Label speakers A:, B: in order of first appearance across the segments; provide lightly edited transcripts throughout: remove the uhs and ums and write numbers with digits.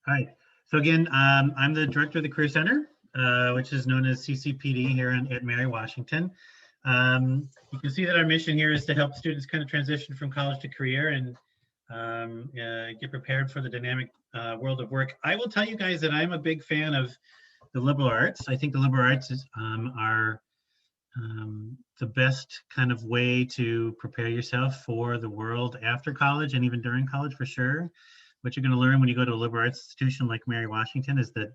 A: All right. So again, I'm the director of the Career Center, which is known as CCPD here at Mary Washington. You can see that our mission here is to help students kind of transition from college to career and get prepared for the dynamic world of work. I will tell you guys that I'm a big fan of the liberal arts. I think the liberal arts are the best kind of way to prepare yourself for the world after college and even during college for sure. What you're going to learn when you go to a liberal arts institution like Mary Washington is that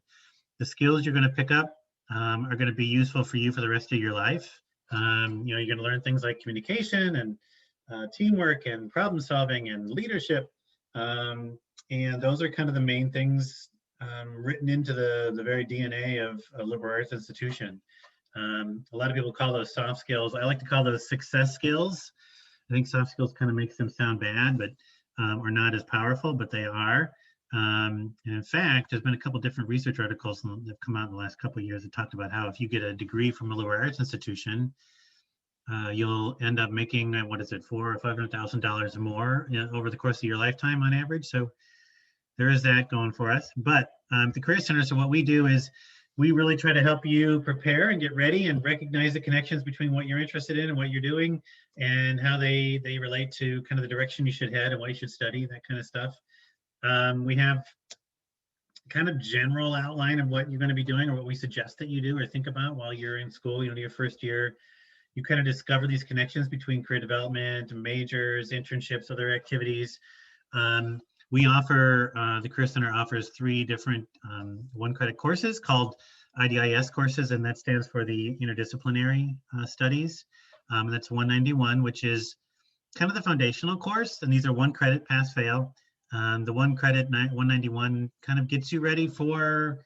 A: the skills you're going to pick up are going to be useful for you for the rest of your life. You're going to learn things like communication and teamwork and problem solving and leadership. And those are kind of the main things written into the very DNA of a liberal arts institution. A lot of people call those soft skills. I like to call those success skills. I think soft skills kind of makes them sound bad, but or not as powerful, but they are. And in fact, there's been a couple different research articles that have come out in the last couple of years that talked about how if you get a degree from a liberal arts institution, you'll end up making what is it, $400,000 or $500,000 more over the course of your lifetime on average. So there is that going for us. But the Career Center, so what we do is we really try to help you prepare and get ready and recognize the connections between what you're interested in and what you're doing and how they relate to kind of the direction you should head and what you should study, that kind of stuff. We have kind of general outline of what you're going to be doing or what we suggest that you do or think about while you're in school, your first year. You kind of discover these connections between career development, majors, internships, other activities. We offer, the Career Center offers 3 different one-credit courses called IDIS courses, and that stands for the Interdisciplinary Studies. That's 191, which is kind of the foundational course, and these are 1 credit, pass, fail. The 1 credit 191 kind of gets you ready for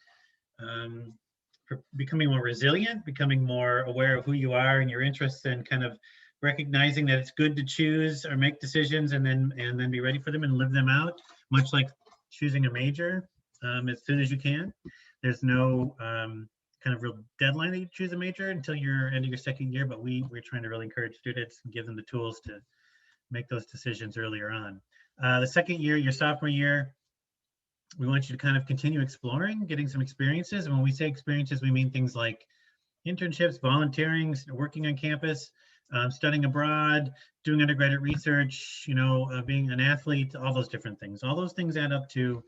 A: becoming more resilient, becoming more aware of who you are and your interests, and kind of recognizing that it's good to choose or make decisions and then be ready for them and live them out, much like choosing a major as soon as you can. There's no kind of real deadline that you choose a major until you're end of your 2nd year, but we're trying to really encourage students and give them the tools to make those decisions earlier on. The 2nd year, your sophomore year, we want you to kind of continue exploring, getting some experiences. And when we say experiences, we mean things like internships, volunteering, working on campus, studying abroad, doing undergraduate research, being an athlete, all those different things. All those things add up to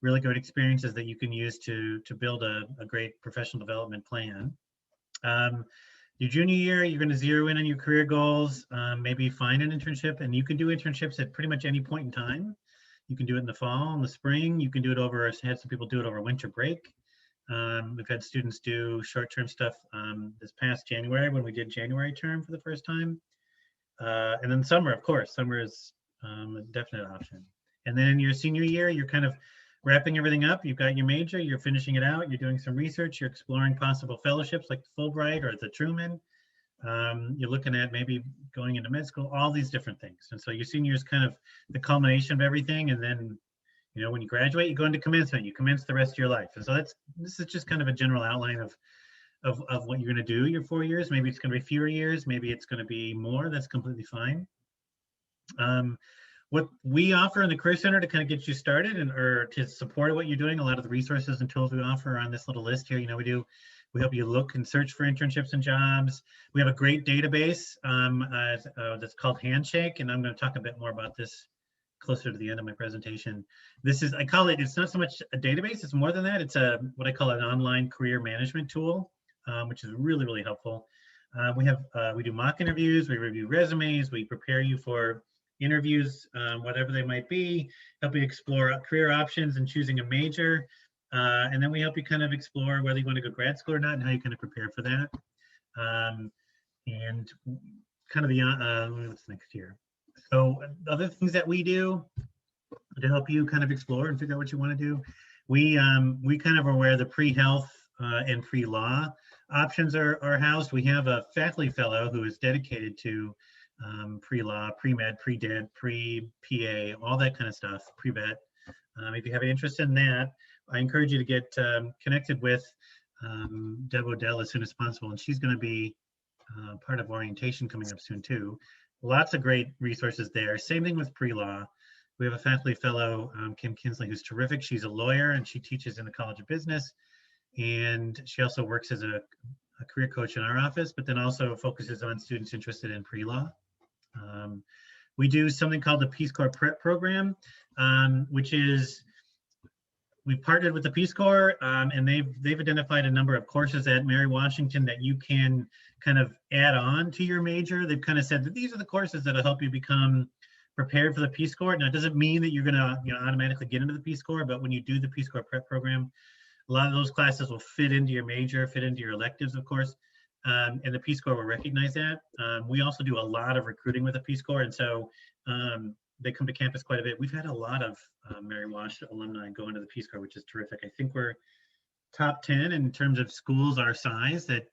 A: really good experiences that you can use to build a great professional development plan. Your junior year, you're going to zero in on your career goals, maybe find an internship, and you can do internships at pretty much any point in time. You can do it in the fall, in the spring. You can do it had some people do it over winter break. We've had students do short-term stuff this past January when we did January term for the first time. And then summer, of course. Summer is a definite option. And then in your senior year, you're kind of wrapping everything up. You've got your major, you're finishing it out, you're doing some research, you're exploring possible fellowships like the Fulbright or the Truman. You're looking at maybe going into med school, all these different things. And so your senior is kind of the culmination of everything. And then, when you graduate, you go into commencement, you commence the rest of your life. And so this is just kind of a general outline of what you're going to do your 4 years. Maybe it's going to be fewer years, maybe it's going to be more. That's completely fine. What we offer in the Career Center to kind of get you started or to support what you're doing, a lot of the resources and tools we offer are on this little list here. We help you look and search for internships and jobs. We have a great database that's called Handshake, and I'm going to talk a bit more about this closer to the end of my presentation. I call it, it's not so much a database, it's more than that. It's what I call an online career management tool, which is really, really helpful. We do mock interviews, we review resumes, we prepare you for interviews, whatever they might be, help you explore career options and choosing a major. And then we help you kind of explore whether you want to go grad school or not and how you kind of prepare for that. And kind of what's next here. So other things that we do to help you kind of explore and figure out what you want to do, we kind of are where the pre-health and pre-law options are housed. We have a faculty fellow who is dedicated to pre-law, pre-med, pre-dent, pre-PA, all that kind of stuff, pre-vet. If you have an interest in that, I encourage you to get connected with Deb Odell as soon as possible, and she's going to be part of orientation coming up soon too. Lots of great resources there. Same thing with pre-law. We have a faculty fellow, Kim Kinsley, who's terrific. She's a lawyer and she teaches in the College of Business. And she also works as a career coach in our office, but then also focuses on students interested in pre-law. We do something called the Peace Corps Prep Program, which is, we've partnered with the Peace Corps, and they've identified a number of courses at Mary Washington that you can kind of add on to your major. They've kind of said that these are the courses that'll help you become prepared for the Peace Corps. Now, it doesn't mean that you're going to automatically get into the Peace Corps, but when you do the Peace Corps Prep Program, a lot of those classes will fit into your major, fit into your electives, of course, and the Peace Corps will recognize that. We also do a lot of recruiting with the Peace Corps, and so they come to campus quite a bit. We've had a lot of Mary Wash alumni go into the Peace Corps, which is terrific. I think we're top 10 in terms of schools our size that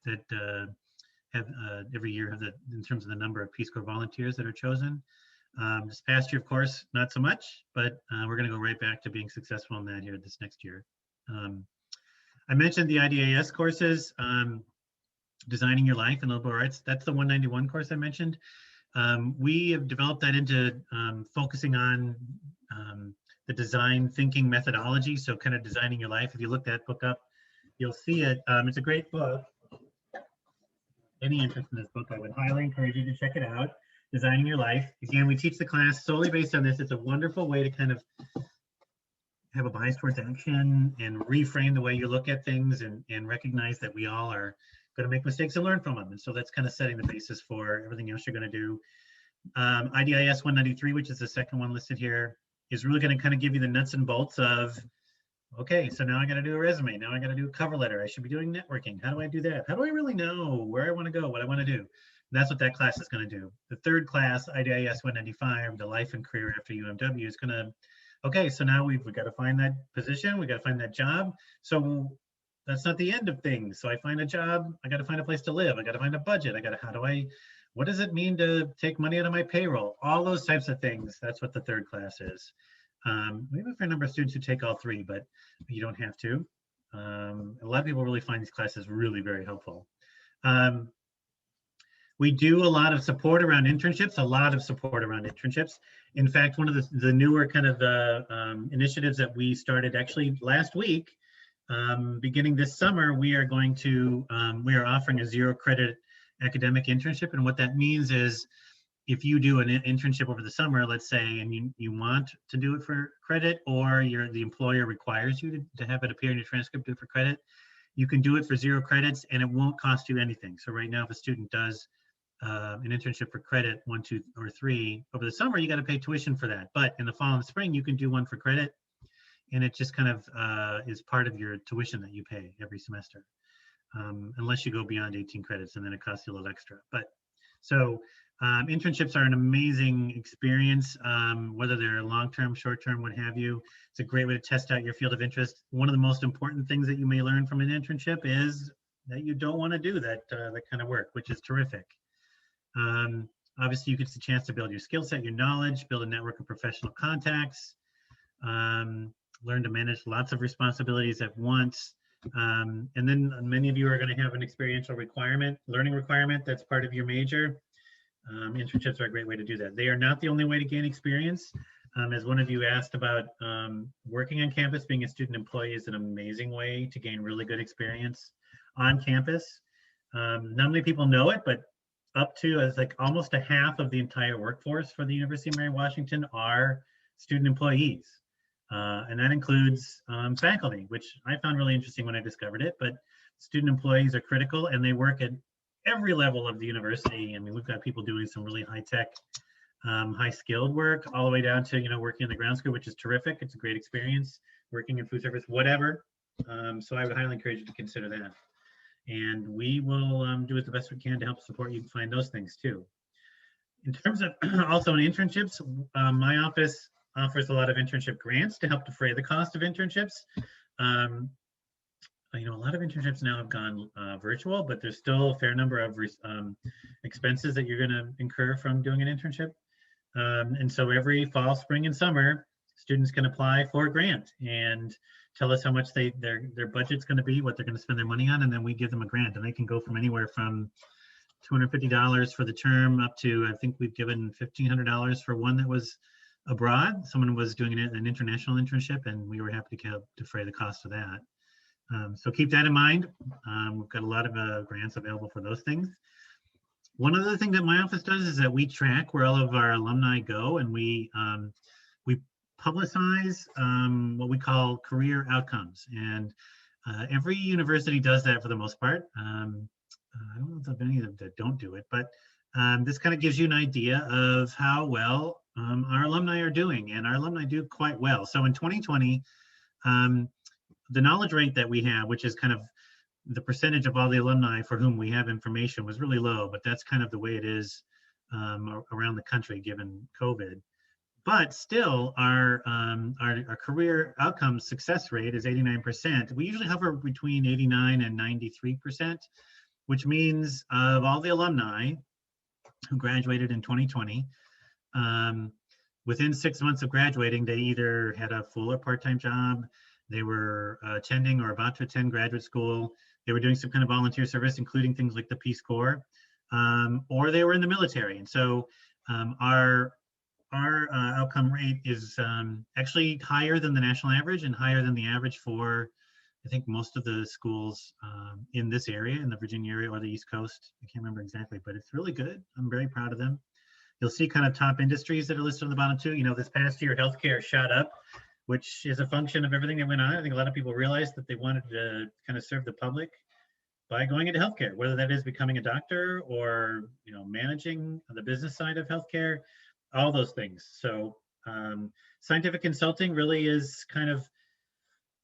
A: have every year have in terms of the number of Peace Corps volunteers that are chosen. This past year, of course, not so much, but we're going to go right back to being successful in that here this next year. I mentioned the IDAS courses, Designing Your Life and Liberal Arts. That's the 191 course I mentioned. We have developed that into focusing on the design thinking methodology. So kind of designing your life. If you look that book up, you'll see it. It's a great book. Any interest in this book, I would highly encourage you to check it out. Designing Your Life. Again, we teach the class solely based on this. It's a wonderful way to kind of have a bias towards action and reframe the way you look at things and recognize that we all are going to make mistakes and learn from them. And so that's kind of setting the basis for everything else you're going to do. IDIS 193, which is the second one listed here, is really going to kind of give you the nuts and bolts of, okay, so now I got to do a resume. Now I got to do a cover letter. I should be doing networking. How do I do that? How do I really know where I want to go, what I want to do? And that's what that class is going to do. The third class, IDIS 195, the life and career after UMW, is going to, okay, so now we've got to find that position. We got to find that job. So that's not the end of things. So I find a job, I got to find a place to live. I got to find a budget. What does it mean to take money out of my payroll? All those types of things. That's what the third class is. We have a fair number of students who take all three, but you don't have to. A lot of people really find these classes really very helpful. We do a lot of support around internships, In fact, one of the newer kind of initiatives that we started actually last week, beginning this summer, we are offering a 0 credit academic internship. And what that means is if you do an internship over the summer, let's say, and you want to do it for credit, or the employer requires you to have it appear in your transcript, do it for credit, you can do it for 0 credits and it won't cost you anything. So right now, if a student does an internship for credit 1, 2, or 3 over the summer, you got to pay tuition for that. But in the fall and spring, you can do one for credit, and it just kind of is part of your tuition that you pay every semester, unless you go beyond 18 credits, and then it costs you a little extra. But so internships are an amazing experience, whether they're long-term, short-term, what have you. It's a great way to test out your field of interest. One of the most important things that you may learn from an internship is that you don't want to do that kind of work, which is terrific. Obviously, you get the chance to build your skill set, your knowledge, build a network of professional contacts, learn to manage lots of responsibilities at once. And then many of you are going to have an experiential learning requirement that's part of your major. Internships are a great way to do that. They are not the only way to gain experience. As one of you asked about, working on campus, being a student employee is an amazing way to gain really good experience on campus. Not many people know it, but up to like almost a half of the entire workforce for the University of Mary Washington are student employees. And that includes faculty, which I found really interesting when I discovered it, but student employees are critical and they work at every level of the university. I mean, we've got people doing some really high-tech, high-skilled work, all the way down to, working in the ground school, which is terrific. It's a great experience, working in food service, whatever. So I would highly encourage you to consider that. And we will do it the best we can to help support you find those things too. In terms of also in internships, my office offers a lot of internship grants to help defray the cost of internships. A lot of internships now have gone virtual, but there's still a fair number of expenses that you're going to incur from doing an internship. And so every fall, spring, and summer, students can apply for a grant and tell us how much their budget's going to be, what they're going to spend their money on, and then we give them a grant. And they can go from anywhere from $250 for the term up to, I think we've given $1,500 for one that was abroad. Someone was doing an international internship, and we were happy to defray the cost of that. So keep that in mind. We've got a lot of grants available for those things. One other thing that my office does is that we track where all of our alumni go, and we publicize what we call career outcomes. And every university does that for the most part. I don't know if there are any that don't do it, but this kind of gives you an idea of how well our alumni are doing, and our alumni do quite well. So in 2020, the knowledge rate that we have, which is kind of the percentage of all the alumni for whom we have information, was really low, but that's kind of the way it is around the country given COVID. But still, our career outcomes success rate is 89%. We usually hover between 89 and 93%, which means of all the alumni who graduated in 2020, within 6 months of graduating, they either had a full or part-time job, they were attending or about to attend graduate school, they were doing some kind of volunteer service, including things like the Peace Corps, or they were in the military. And so our outcome rate is actually higher than the national average and higher than the average for, I think, most of the schools in this area, in the Virginia area or the East Coast. I can't remember exactly, but it's really good. I'm very proud of them. You'll see kind of top industries that are listed on the bottom too. You know, this past year, healthcare shot up, which is a function of everything that went on. I think a lot of people realized that they wanted to kind of serve the public by going into healthcare, whether that is becoming a doctor or, you know, managing the business side of healthcare, all those things. So scientific consulting really is kind of,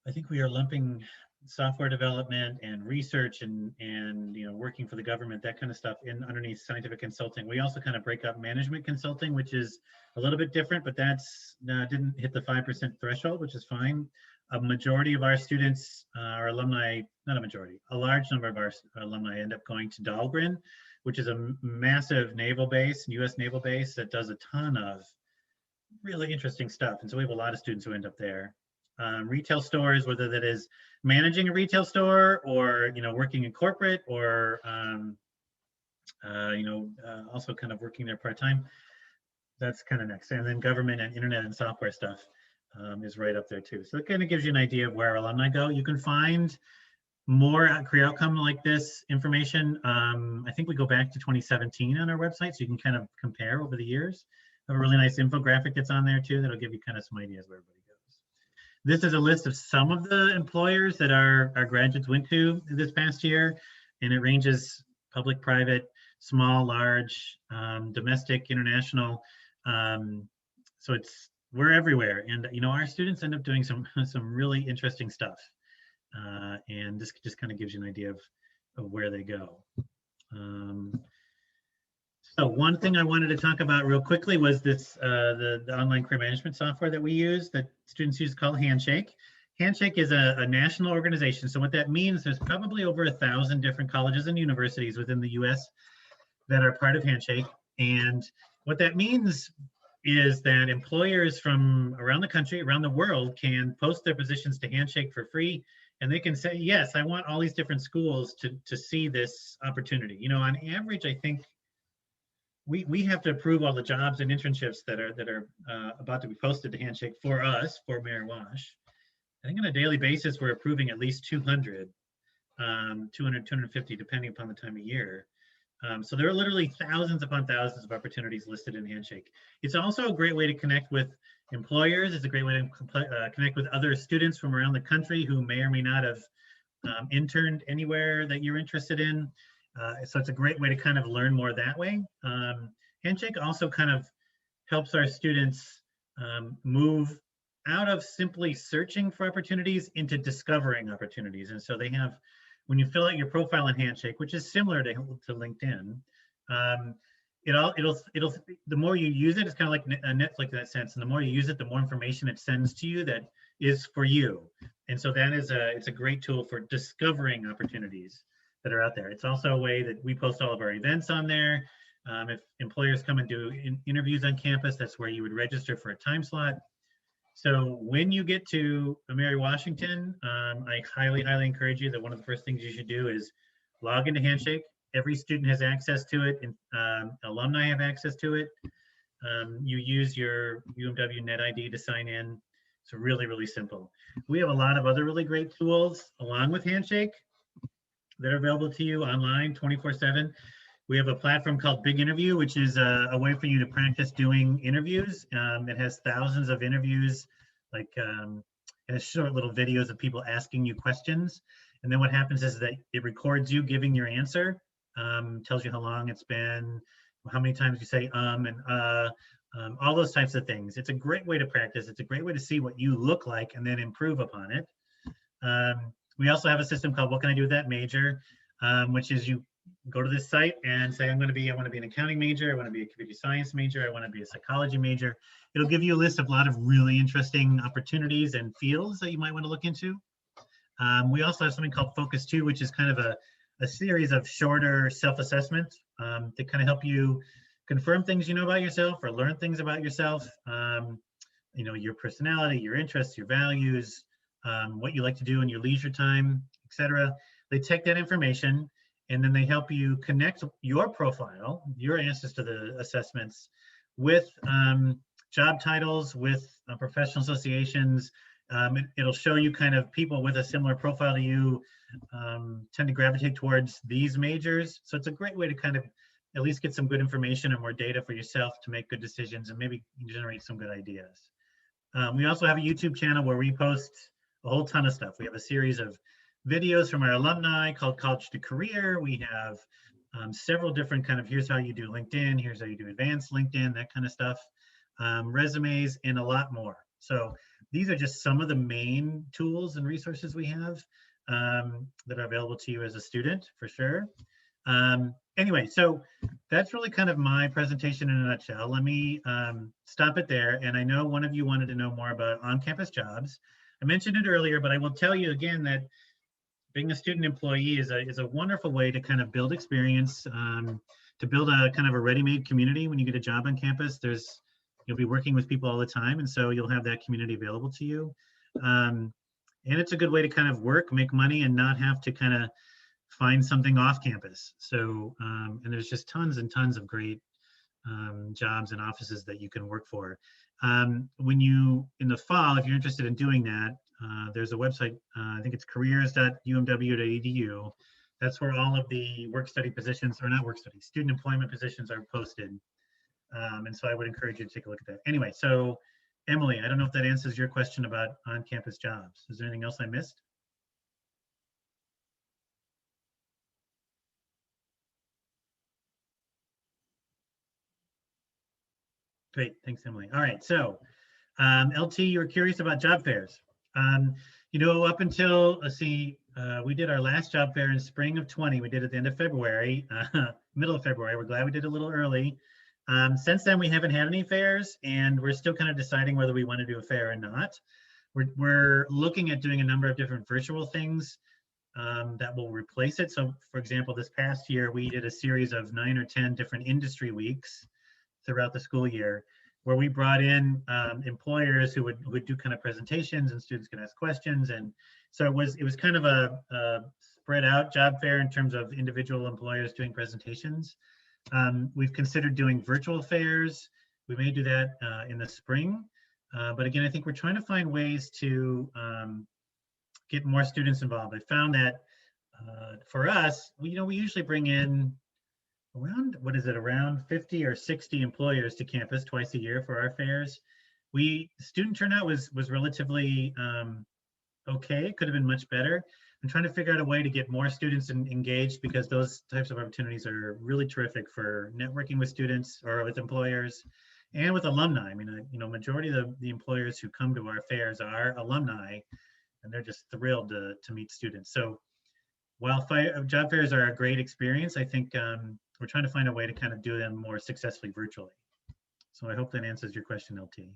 A: I think we are lumping software development and research and you know, working for the government, that kind of stuff in underneath scientific consulting. We also kind of break up management consulting, which is a little bit different, but that's didn't hit the 5% threshold, which is fine. A majority of our students, our alumni, not a majority, a large number of our alumni end up going to Dahlgren, which is a massive naval base, US naval base that does a ton of really interesting stuff. And so we have a lot of students who end up there. Retail stores, whether that is managing a retail store or, you know, working in corporate or, you know, also kind of working there part-time. That's kind of next. And then government and internet and software stuff is right up there too. So it kind of gives you an idea of where our alumni go. You can find more career outcome like this information. I think we go back to 2017 on our website, so you can kind of compare over the years. We have a really nice infographic that's on there too that'll give you kind of some ideas where everybody goes. This is a list of some of the employers that our graduates went to this past year, and it ranges public, private, small, large, domestic, international. So we're everywhere, and you know, our students end up doing some really interesting stuff, and this just kind of gives you an idea of where they go. So one thing I wanted to talk about real quickly was this the online career management software that we use, that students use, called Handshake. Handshake is a national organization. So what that means, there's probably over 1,000 different colleges and universities within the US that are part of Handshake. And what that means is that employers from around the country, around the world, can post their positions to Handshake for free. And they can say, yes, I want all these different schools to see this opportunity. You know, on average, I think we have to approve all the jobs and internships that are about to be posted to Handshake for us, for Mary Wash. I think on a daily basis, we're approving at least 200, 250, depending upon the time of year. So there are literally thousands upon thousands of opportunities listed in Handshake. It's also a great way to connect with employers. It's a great way to connect with other students from around the country who may or may not have interned anywhere that you're interested in. So it's a great way to kind of learn more that way. Handshake also kind of helps our students move out of simply searching for opportunities into discovering opportunities. And so they have, when you fill out your profile in Handshake, which is similar to LinkedIn, the more you use it, it's kind of like Netflix in that sense. And the more you use it, the more information it sends to you that is for you. And so that is it's a great tool for discovering opportunities that are out there. It's also a way that we post all of our events on there. If employers come and do interviews on campus, that's where you would register for a time slot. So when you get to Mary Washington, I highly, highly encourage you that one of the first things you should do is log into Handshake. Every student has access to it, and alumni have access to it. You use your UMW Net ID to sign in. It's really, really simple. We have a lot of other really great tools along with Handshake that are available to you online 24/7. We have a platform called Big Interview, which is a way for you to practice doing interviews. It has thousands of interviews, like it has short little videos of people asking you questions. And then what happens is that it records you giving your answer, tells you how long it's been, how many times you say and all those types of things. It's a great way to practice. It's a great way to see what you look like and then improve upon it. We also have a system called What Can I Do with That Major, which is you go to this site and say, I want to be an accounting major, I want to be a computer science major, I want to be a psychology major. It'll give you a list of a lot of really interesting opportunities and fields that you might want to look into. We also have something called Focus 2, which is kind of a series of shorter self-assessments to kind of help you confirm things you know about yourself or learn things about yourself, your personality, your interests, your values, what you like to do in your leisure time, etc. They take that information and then they help you connect your profile, your answers to the assessments with job titles, with professional associations. It'll show you kind of people with a similar profile to you tend to gravitate towards these majors. So it's a great way to kind of at least get some good information and more data for yourself to make good decisions and maybe generate some good ideas. We also have a YouTube channel where we post a whole ton of stuff. We have a series of videos from our alumni called College to Career. We have several different kind of, here's how you do LinkedIn, here's how you do advanced LinkedIn, that kind of stuff, resumes, and a lot more. So these are just some of the main tools and resources we have that are available to you as a student, for sure. Anyway, so that's really kind of my presentation in a nutshell. Let me stop it there. And I know one of you wanted to know more about on-campus jobs. I mentioned it earlier, but I will tell you again that being a student employee is a wonderful way to kind of build experience, to build a kind of a ready-made community. When you get a job on campus, you'll be working with people all the time, and so you'll have that community available to you. And it's a good way to kind of work, make money, and not have to kind of find something off campus. So, and there's just tons and tons of great jobs and offices that you can work for. In the fall, if you're interested in doing that, there's a website, I think it's careers.umw.edu. That's where all of the work study positions, or not work study, student employment positions are posted. And so I would encourage you to take a look at that. Anyway, so Emily, I don't know if that answers your question about on-campus jobs. Is there anything else I missed? Great, thanks, Emily. All right, so LT, you were curious about job fairs. Up until, let's see, we did our last job fair in spring of 20. We did it at the end of February, middle of February. We're glad we did a little early. Since then, we haven't had any fairs, and we're still kind of deciding whether we want to do a fair or not. We're looking at doing a number of different virtual things that will replace it. So, for example, this past year, we did a series of 9 or 10 different industry weeks throughout the school year, where we brought in employers who would do kind of presentations, and students can ask questions. And so it was kind of a spread out job fair in terms of individual employers doing presentations. We've considered doing virtual fairs. We may do that in the spring. But again, I think we're trying to find ways to get more students involved. I found that for us, we usually bring in around 50 or 60 employers to campus twice a year for our fairs. Student turnout was relatively okay. It could have been much better. I'm trying to figure out a way to get more students engaged, because those types of opportunities are really terrific for networking with students or with employers and with alumni. I mean, majority of the employers who come to our fairs are alumni, and they're just thrilled to meet students. So while job fairs are a great experience, I think we're trying to find a way to kind of do them more successfully virtually. So I hope that answers your question, LT.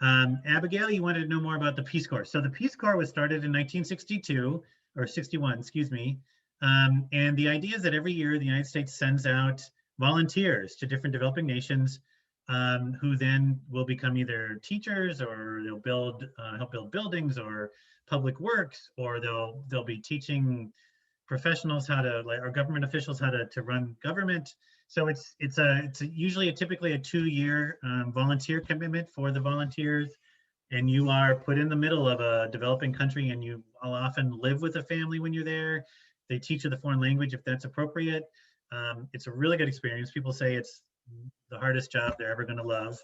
A: Abigail, you wanted to know more about the Peace Corps. So the Peace Corps was started in 1962, or 61, excuse me. And the idea is that every year the United States sends out volunteers to different developing nations who then will become either teachers, or they'll help build buildings or public works, or they'll be teaching professionals or government officials how to run government. So it's usually typically a 2-year volunteer commitment for the volunteers, and you are put in the middle of a developing country, and you will often live with a family when you're there. They teach you the foreign language if that's appropriate. It's a really good experience. People say it's the hardest job they're ever going to love.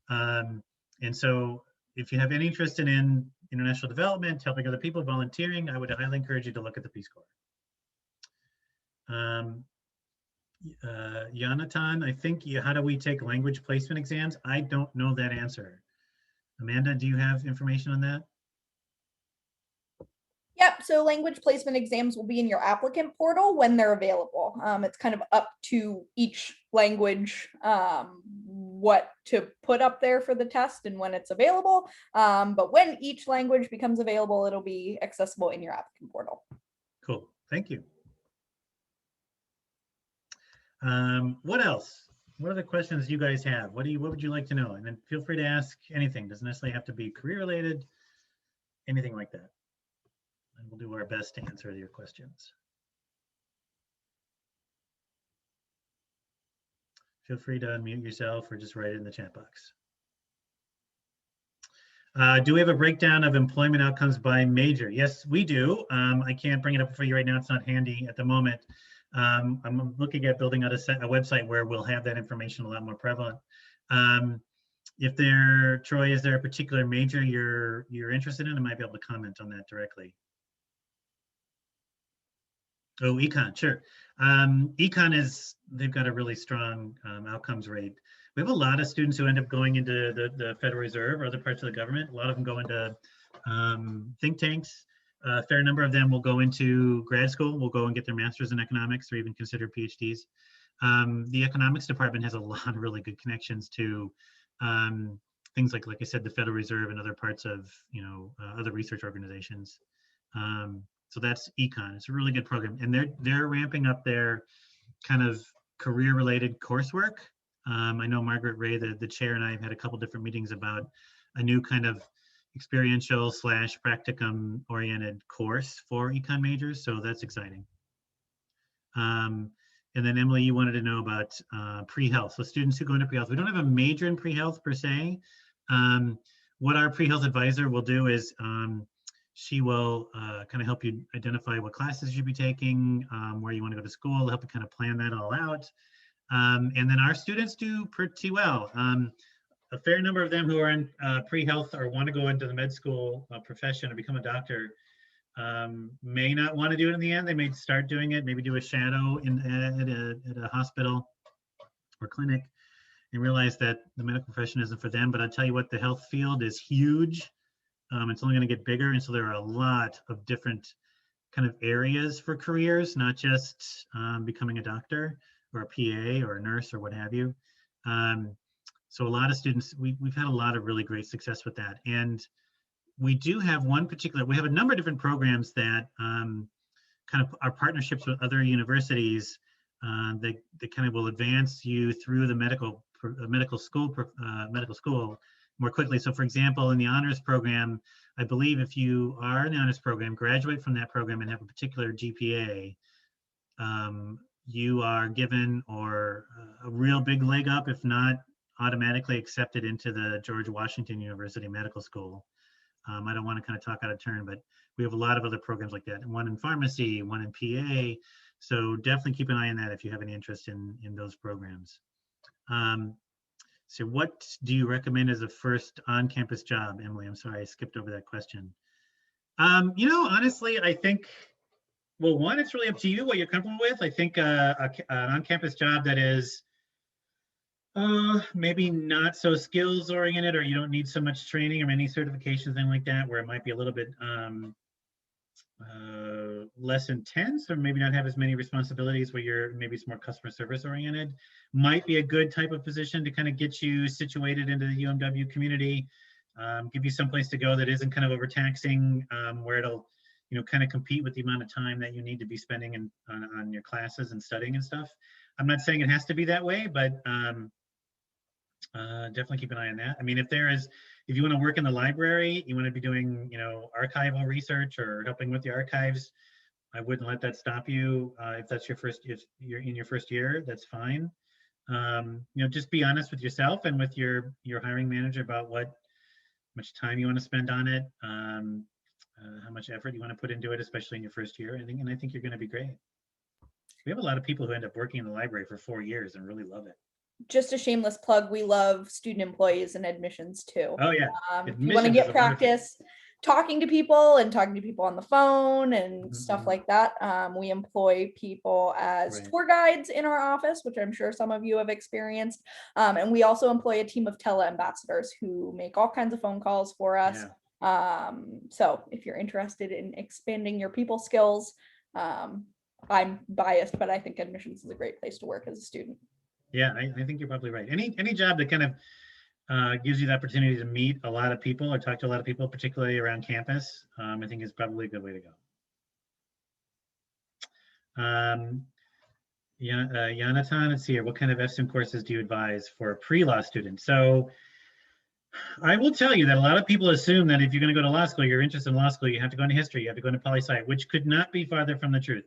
A: And so if you have any interest in international development, helping other people, volunteering, I would highly encourage you to look at the Peace Corps. Jonathan, I think how do we take language placement exams? I don't know that answer. Amanda, do you have information on that?
B: Yep, so language placement exams will be in your applicant portal when they're available. It's kind of up to each language what to put up there for the test and when it's available. But when each language becomes available, it'll be accessible in your applicant portal.
A: Cool, thank you. What else? What other questions do you guys have? What would you like to know? And then feel free to ask anything. Doesn't necessarily have to be career related, anything like that. And we'll do our best to answer your questions. Feel free to unmute yourself or just write it in the chat box. Do we have a breakdown of employment outcomes by major? Yes, we do. I can't bring it up for you right now. It's not handy at the moment. I'm looking at building out a website where we'll have that information a lot more prevalent. Troy, is there a particular major you're interested in? I might be able to comment on that directly. Oh, econ, sure. Econ they've got a really strong outcomes rate. We have a lot of students who end up going into the Federal Reserve or other parts of the government. A lot of them go into think tanks. A fair number of them will go into grad school, will go and get their master's in economics or even consider PhDs. The economics department has a lot of really good connections to things like I said, the Federal Reserve and other parts of, other research organizations. So that's econ. It's a really good program, and they're ramping up their kind of career-related coursework. I know Margaret Ray, the chair, and I have had a couple different meetings about a new kind of experiential / practicum-oriented course for econ majors. So that's exciting. And then Emily, you wanted to know about pre-health. So students who go into pre-health, we don't have a major in pre-health per se. What our pre-health advisor will do is she will kind of help you identify what classes you'll be taking, where you want to go to school, help you kind of plan that all out. And then our students do pretty well. A fair number of them who are in pre-health or want to go into the med school profession or become a doctor may not want to do it in the end. They may start doing it, maybe do a shadow at a hospital or clinic and realize that the medical profession isn't for them. But I'll tell you what, the health field is huge. It's only going to get bigger. And so there are a lot of different kind of areas for careers, not just becoming a doctor or a PA or a nurse or what have you. So a lot of students, we've had a lot of really great success with that. And we do have we have a number of different programs that kind of are partnerships with other universities that kind of will advance you through the medical school more quickly. So for example, in the honors program, I believe if you are in the honors program, graduate from that program and have a particular GPA, you are given a real big leg up, if not automatically accepted into the George Washington University Medical School. I don't want to kind of talk out of turn, but we have a lot of other programs like that. One in pharmacy, one in PA. So definitely keep an eye on that if you have any interest in those programs. So what do you recommend as a first on-campus job, Emily? I'm sorry, I skipped over that question. Honestly, I think, well, one, it's really up to you what you're comfortable with. I think an on-campus job that is maybe not so skills oriented, or you don't need so much training or any certifications, thing like that, where it might be a little bit less intense, or maybe not have as many responsibilities, where maybe it's more customer service oriented, might be a good type of position to kind of get you situated into the UMW community, give you someplace to go that isn't kind of overtaxing, where it'll kind of compete with the amount of time that you need to be spending on your classes and studying and stuff. I'm not saying it has to be that way, but definitely keep an eye on that. I mean, if you want to work in the library, you want to be doing, archival research or helping with the archives, I wouldn't let that stop you. If you're in your first year, that's fine. just be honest with yourself and with your hiring manager about what much time you want to spend on it, how much effort you want to put into it, especially in your first year. I think you're going to be great. We have a lot of people who end up working in the library for 4 years and really love it.
B: Just a shameless plug, we love student employees and admissions too.
A: Oh yeah,
B: If you want to
A: admissions
B: get
A: is a wonderful.
B: practice talking to people on the phone and stuff
A: Mhm.
B: like that, we employ people as
A: Right.
B: tour guides in our office, which I'm sure some of you have experienced. And we also employ a team of tele-ambassadors who make all kinds of phone calls for us.
A: Yeah.
B: So if you're interested in expanding your people skills, I'm biased, but I think admissions is a great place to work as a student.
A: Yeah, I think you're probably right. Any job that kind of gives you the opportunity to meet a lot of people or talk to a lot of people, particularly around campus, I think is probably a good way to go. Yeah, Jonathan, let's see here. What kind of FSIM courses do you advise for a pre-law student? So I will tell you that a lot of people assume that if you're going to go to law school, you're interested in law school, you have to go into history, you have to go into poli-sci, which could not be farther from the truth.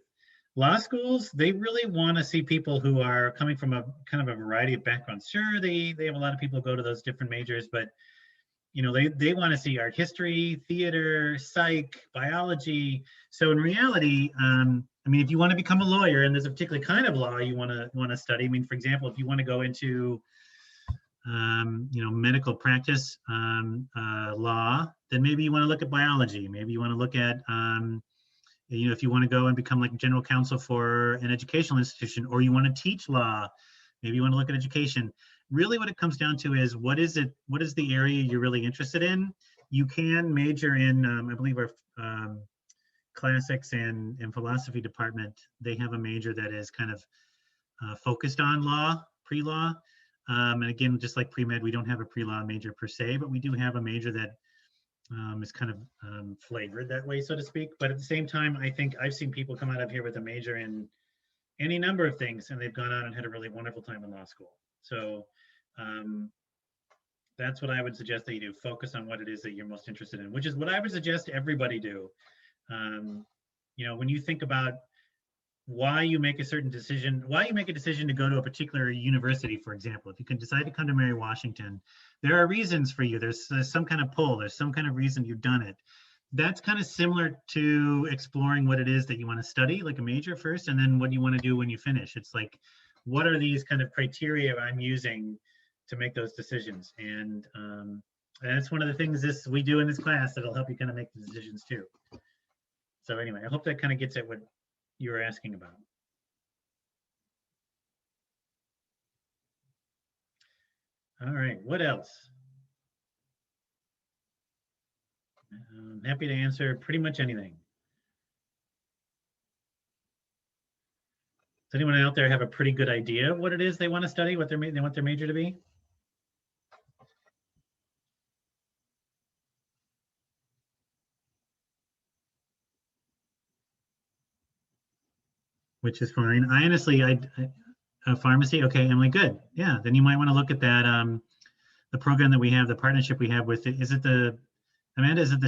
A: Law schools, they really want to see people who are coming from a kind of a variety of backgrounds. Sure, they have a lot of people who go to those different majors, but they want to see art history, theater, psych, biology. So in reality, if you want to become a lawyer and there's a particular kind of law you want to study, for example, if you want to go into medical practice law, then maybe you want to look at biology. Maybe you want to look at if you want to go and become like general counsel for an educational institution, or you want to teach law, maybe you want to look at education. Really what it comes down to is what is the area you're really interested in? You can major in, I believe our classics and philosophy department, they have a major that is kind of focused on law, pre-law. And again, just like pre-med, we don't have a pre-law major per se, but we do have a major that is kind of flavored that way, so to speak. But at the same time, I think I've seen people come out of here with a major in any number of things, and they've gone on and had a really wonderful time in law school. So that's what I would suggest that you do. Focus on what it is that you're most interested in, which is what I would suggest everybody do. When you think about why you make a decision to go to a particular university, for example, if you can decide to come to Mary Washington, there are reasons for you. There's some kind of pull. There's some kind of reason you've done it. That's kind of similar to exploring what it is that you want to study, like a major first, and then what you want to do when you finish. It's like, what are these kind of criteria I'm using to make those decisions? And that's one of the things we do in this class that'll help you kind of make the decisions too. So anyway, I hope that kind of gets at what you were asking about. All right, what else? I'm happy to answer pretty much anything. Does anyone out there have a pretty good idea of what it is they want to study, what they want their major to be? Which is fine. I honestly, pharmacy. Okay, Emily, good. Yeah, then you might want to look at that. The program that we have, the partnership we have with it. Is it the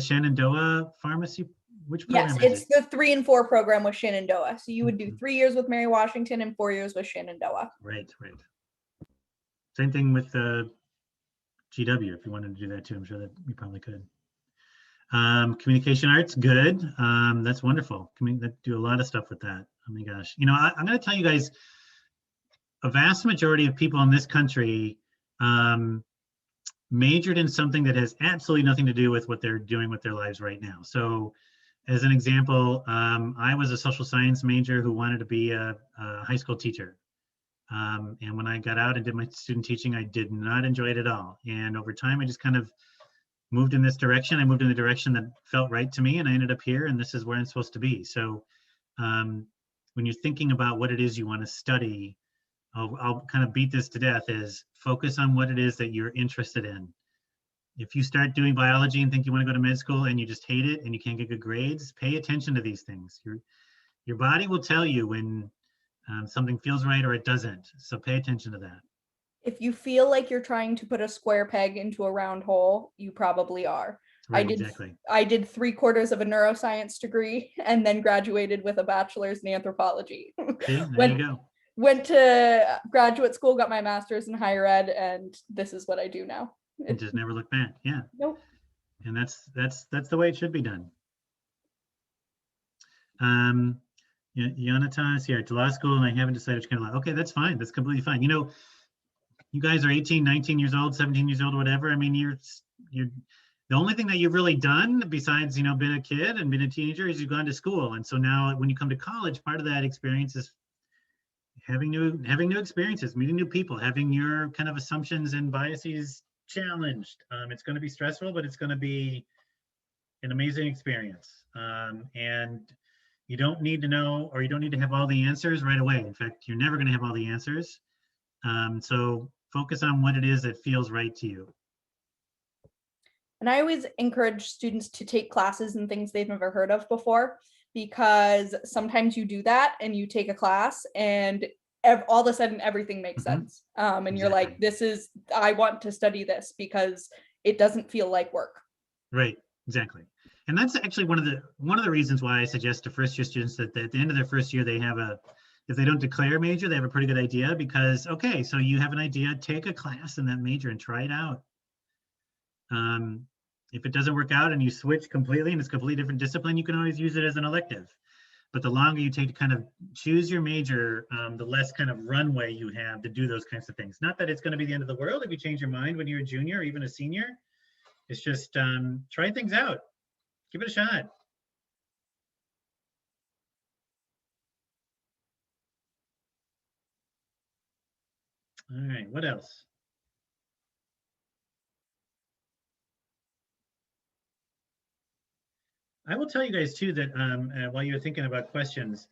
A: Shenandoah Pharmacy? Which program
B: Yes,
A: is
B: it's the 3 and 4 program with Shenandoah. So you would do 3 years with Mary Washington and 4 years with Shenandoah.
A: Right. Same thing with GW. If you wanted to do that too, I'm sure that you probably could. Communication arts, good. That's wonderful. Do a lot of stuff with that. Oh my gosh. I'm going to tell you guys, a vast majority of people in this country majored in something that has absolutely nothing to do with what they're doing with their lives right now. So as an example, I was a social science major who wanted to be a high school teacher. And when I got out and did my student teaching, I did not enjoy it at all. And over time, I just kind of moved in this direction. I moved in the direction that felt right to me, and I ended up here, and this is where I'm supposed to be. So when you're thinking about what it is you want to study, I'll kind of beat this to death, is focus on what it is that you're interested in. If you start doing biology and think you want to go to med school and you just hate it and you can't get good grades, pay attention to these things. Your body will tell you when something feels right or it doesn't. So pay attention to that.
B: If you feel like you're trying to put a square peg into a round hole, you probably are.
A: Right, exactly.
B: I did 3/4 of a neuroscience degree and then graduated with a bachelor's in anthropology.
A: See, there you go.
B: went to graduate school, got my master's in higher ed, and this is what I do now.
A: And just never look back. Yeah.
B: Nope.
A: And that's the way it should be done. Yanatas, yeah, to law school, and I haven't decided which kind of law. Okay, that's fine. That's completely fine. You know, you guys are 18, 19 years old, 17 years old, whatever. I mean, you're the only thing that you've really done besides, you know, being a kid and being a teenager is you've gone to school. And so now when you come to college, part of that experience is having new experiences, meeting new people, having your kind of assumptions and biases challenged. It's going to be stressful, but it's going to be an amazing experience. And you don't need to know, or you don't need to have all the answers right away. In fact, you're never going to have all the answers. So focus on what it is that feels right to you.
B: And I always encourage students to take classes and things they've never heard of before, because sometimes you do that and you take a class and all of a sudden everything makes sense. And you're like, I want to study this because it doesn't feel like work.
A: Right, exactly. And that's actually one of the reasons why I suggest to first year students that at the end of their first year, they have if they don't declare a major, they have a pretty good idea, because, okay, so you have an idea, take a class in that major and try it out. If it doesn't work out and you switch completely and it's a completely different discipline, you can always use it as an elective. But the longer you take to kind of choose your major, the less kind of runway you have to do those kinds of things. Not that it's going to be the end of the world if you change your mind when you're a junior or even a senior. It's just try things out. Give it a shot. All right, what else? I will tell you guys too that while you're thinking about questions,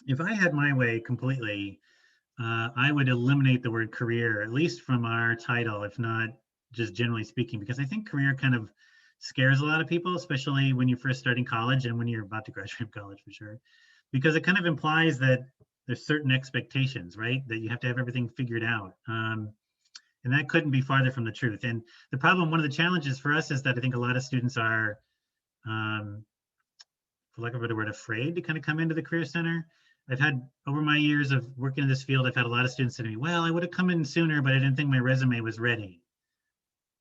A: if I had my way completely, I would eliminate the word career, at least from our title, if not just generally speaking, because I think career kind of scares a lot of people, especially when you're first starting college and when you're about to graduate from college for sure, because it kind of implies that there's certain expectations, right? That you have to have everything figured out. And that couldn't be farther from the truth. And the problem, one of the challenges for us is that I think a lot of students are, for lack of a better word, afraid to kind of come into the Career Center. I've had, over my years of working in this field, I've had a lot of students say to me, well, I would have come in sooner, but I didn't think my resume was ready.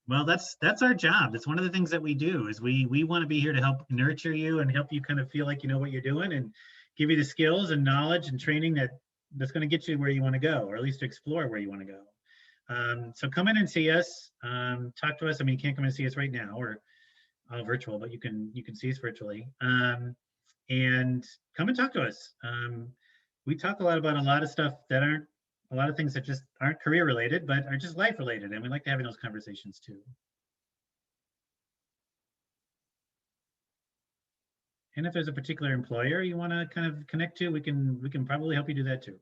A: Well, that's our job. That's one of the things that we do, is we want to be here to help nurture you and help you kind of feel like you know what you're doing, and give you the skills and knowledge and training that's going to get you where you want to go, or at least explore where you want to go. So come in and see us, talk to us. I mean, you can't come and see us right now, or virtual, but you can see us virtually. And come and talk to us. We talk a lot about a lot of stuff that aren't, a lot of things that just aren't career related, but are just life related. And we like to have those conversations too. And if there's a particular employer you want to kind of connect to, we can probably help you do that too.